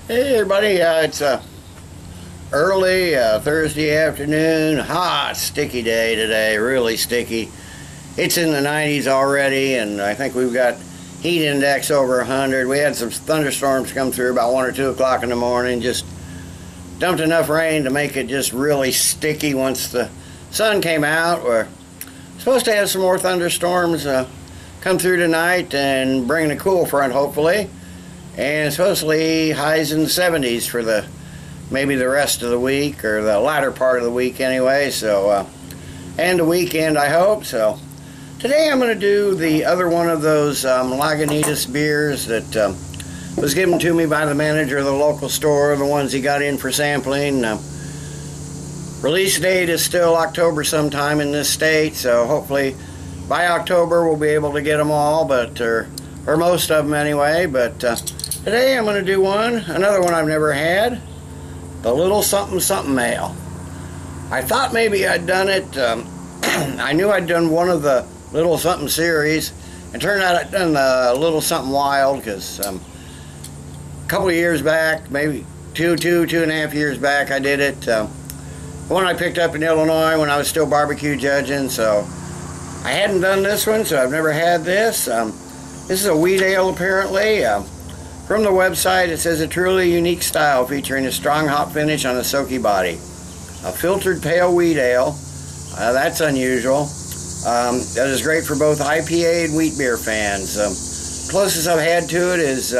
Hey everybody, it's early Thursday afternoon, hot, sticky day today, really sticky. It's in the 90s already, and I think we've got heat index over 100. We had some thunderstorms come through about 1 or 2 o'clock in the morning, just dumped enough rain to make it just really sticky. Once the sun came out, we're supposed to have some more thunderstorms come through tonight and bring a cool front, hopefully. And supposedly highs in the 70s for maybe the rest of the week, or the latter part of the week anyway. So and the weekend, I hope. So today I'm going to do the other one of those Lagunitas beers that was given to me by the manager of the local store, the ones he got in for sampling. Release date is still October sometime in this state, so hopefully by October we'll be able to get them all, but or most of them anyway. But today I'm going to do another one I've never had, the Little Sumpin Sumpin Ale. I thought maybe I'd done it, I knew I'd done one of the Little Sumpin series, and turned out I'd done the Little Sumpin Wild, because a couple of years back, maybe two and a half years back, I did it. One I picked up in Illinois when I was still barbecue judging, so I hadn't done this one, so I've never had this. This is a wheat ale, apparently. From the website, it says a truly unique style featuring a strong hop finish on a silky body. A filtered pale wheat ale. That's unusual. That is great for both IPA and wheat beer fans. Closest I've had to it is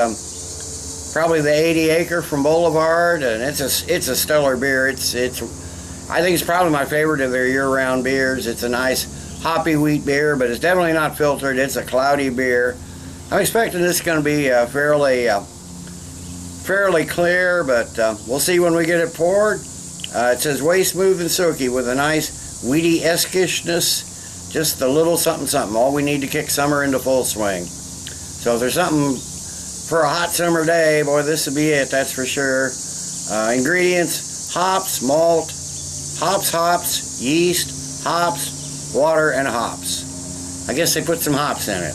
probably the 80 Acre from Boulevard, and it's a stellar beer. I think it's probably my favorite of their year-round beers. It's a nice hoppy wheat beer, but it's definitely not filtered. It's a cloudy beer. I'm expecting this is going to be fairly clear, but we'll see when we get it poured. It says way smooth and silky with a nice wheaty-esque-ish-ness, just a little something something. All we need to kick summer into full swing. So if there's something for a hot summer day, boy, this would be it, that's for sure. Ingredients: hops, malt, hops, yeast, hops, water, and hops. I guess they put some hops in it.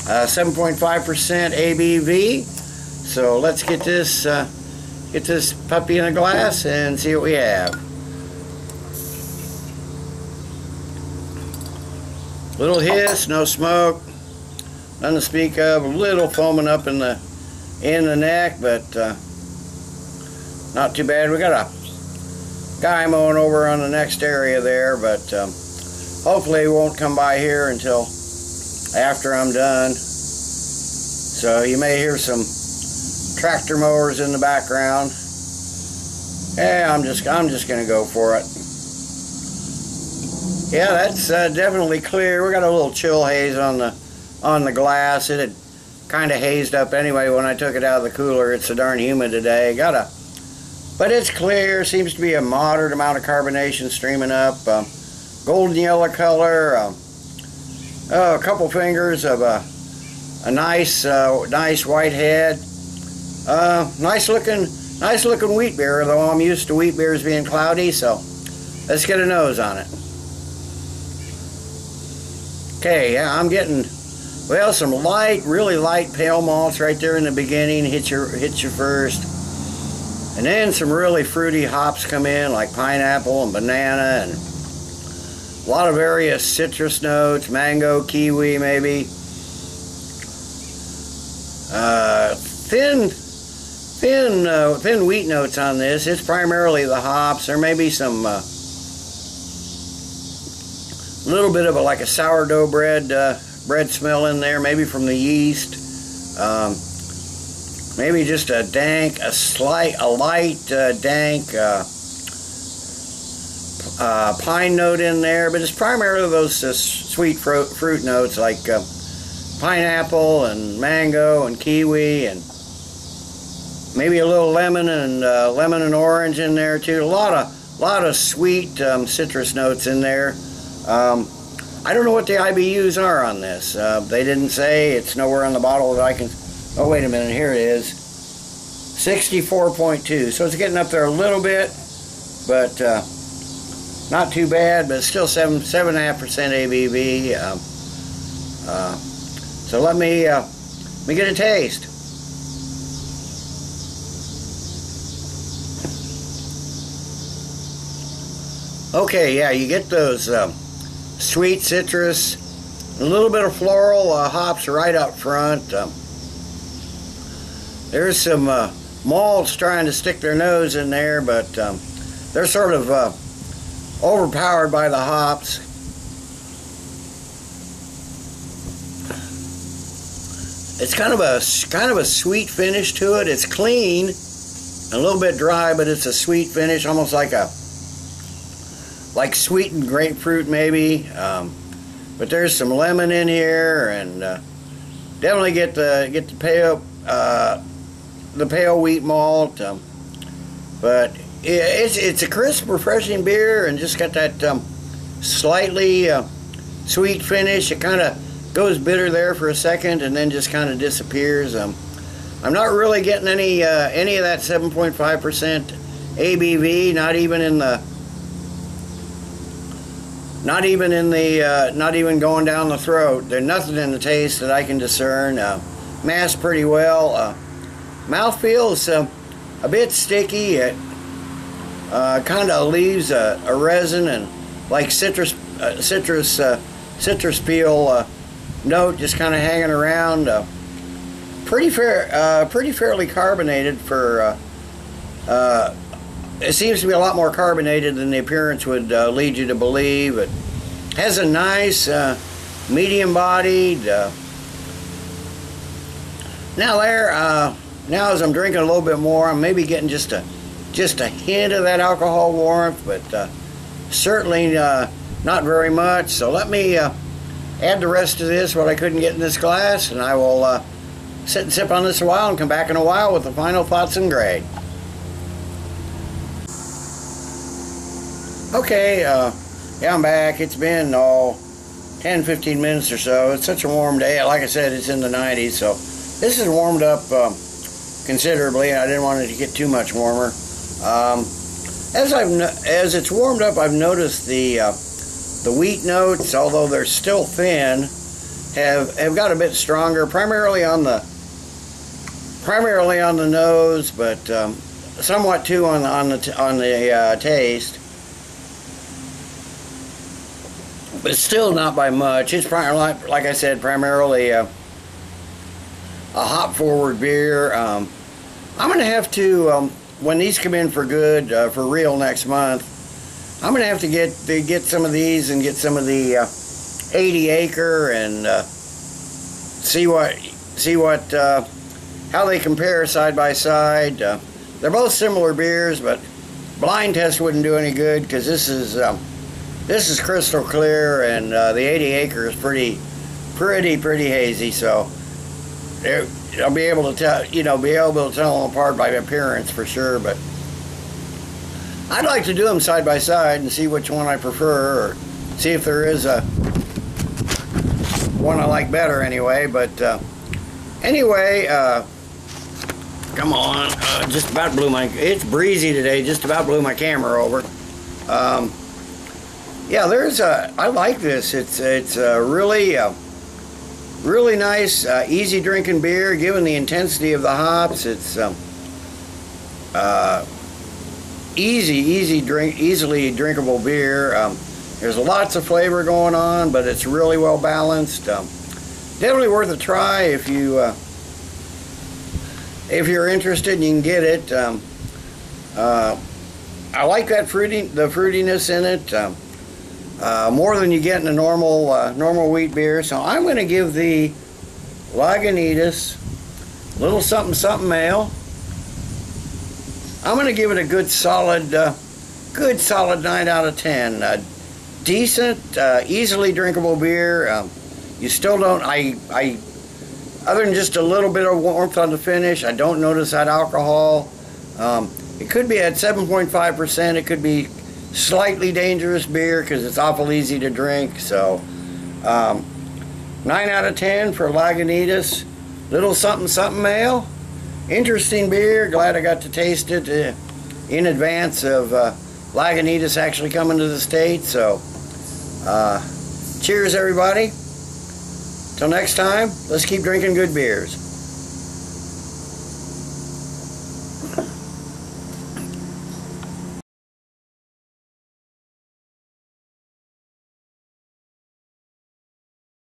7.5% ABV. So let's get this puppy in a glass and see what we have. Little hiss, no smoke, nothing to speak of. A little foaming up in the neck, but not too bad. We got a guy mowing over on the next area there, but hopefully he won't come by here until after I'm done. So you may hear some tractor mowers in the background. Yeah, I'm just gonna go for it. Yeah, that's definitely clear. We got a little chill haze on the glass. It had kind of hazed up anyway when I took it out of the cooler. It's so darn humid today. But it's clear. Seems to be a moderate amount of carbonation streaming up. Golden yellow color. A couple fingers of a nice white head. Nice looking wheat beer, though I'm used to wheat beers being cloudy, so let's get a nose on it. Okay, yeah, I'm getting, well, some really light pale malts right there in the beginning. Hit your first, and then some really fruity hops come in, like pineapple and banana, and a lot of various citrus notes, mango, kiwi, maybe. Thin wheat notes on this. It's primarily the hops. There may be some little bit of like a sourdough bread smell in there, maybe from the yeast. Maybe just a light dank pine note in there, but it's primarily those sweet fruit notes like pineapple and mango and kiwi, and maybe a little lemon and orange in there too. A lot of sweet citrus notes in there. I don't know what the IBUs are on this. They didn't say. It's nowhere on the bottle that I can. Oh, wait a minute. Here it is. 64.2. So it's getting up there a little bit, but not too bad. But it's still 7.5% ABV. So let me get a taste. Okay, yeah, you get those sweet citrus, a little bit of floral hops right up front. There's some malts trying to stick their nose in there, but they're sort of overpowered by the hops. It's kind of a sweet finish to it. It's clean, a little bit dry, but it's a sweet finish, almost like sweetened grapefruit maybe. But there's some lemon in here, and definitely get the pale wheat malt. But it's a crisp, refreshing beer, and just got that slightly sweet finish. It kind of goes bitter there for a second, and then just kind of disappears. I'm not really getting any of that 7.5% ABV. Not even going down the throat. There's nothing in the taste that I can discern. Masked pretty well. Mouthfeel is a bit sticky. It kind of leaves a resin and like citrus peel note just kind of hanging around. Pretty fairly carbonated for. It seems to be a lot more carbonated than the appearance would lead you to believe. It has a nice medium-bodied. Now as I'm drinking a little bit more, I'm maybe getting just a hint of that alcohol warmth, but certainly not very much. So let me add the rest of this, what I couldn't get in this glass, and I will sit and sip on this a while and come back in a while with the final thoughts and grade. Okay, yeah, I'm back. It's been 10-15 minutes or so. It's such a warm day. Like I said, it's in the 90s, so this has warmed up considerably. I didn't want it to get too much warmer. As it's warmed up, I've noticed the wheat notes, although they're still thin, have got a bit stronger, primarily on the nose, but somewhat too on the taste. But still not by much. It's probably, like I said, primarily a hop-forward beer. I'm going to have to, when these come in for good, for real next month, I'm going to have to get some of these and get some of the 80-acre and see how they compare side by side. They're both similar beers, but blind test wouldn't do any good because this is crystal clear, and the 80-acre is pretty hazy. So I'll be able to tell them apart by appearance for sure. But I'd like to do them side by side and see which one I prefer, or see if there is a one I like better anyway. But anyway, come on, just about blew my. It's breezy today. Just about blew my camera over. Yeah, I like this. It's really nice, easy drinking beer. Given the intensity of the hops, it's easily drinkable beer. There's lots of flavor going on, but it's really well balanced. Definitely worth a try if you're interested and you can get it. I like that the fruitiness in it. More than you get in a normal wheat beer. So I'm going to give the Lagunitas little something something ale. I'm going to give it a good solid 9 out of 10. Decent, easily drinkable beer. You still don't. Other than just a little bit of warmth on the finish, I don't notice that alcohol. It could be at 7.5%. It could be slightly dangerous beer because it's awful easy to drink. So 9 out of 10 for Lagunitas little something something ale. Interesting beer. Glad I got to taste it in advance of Lagunitas actually coming to the States. So cheers everybody. Till next time, let's keep drinking good beers.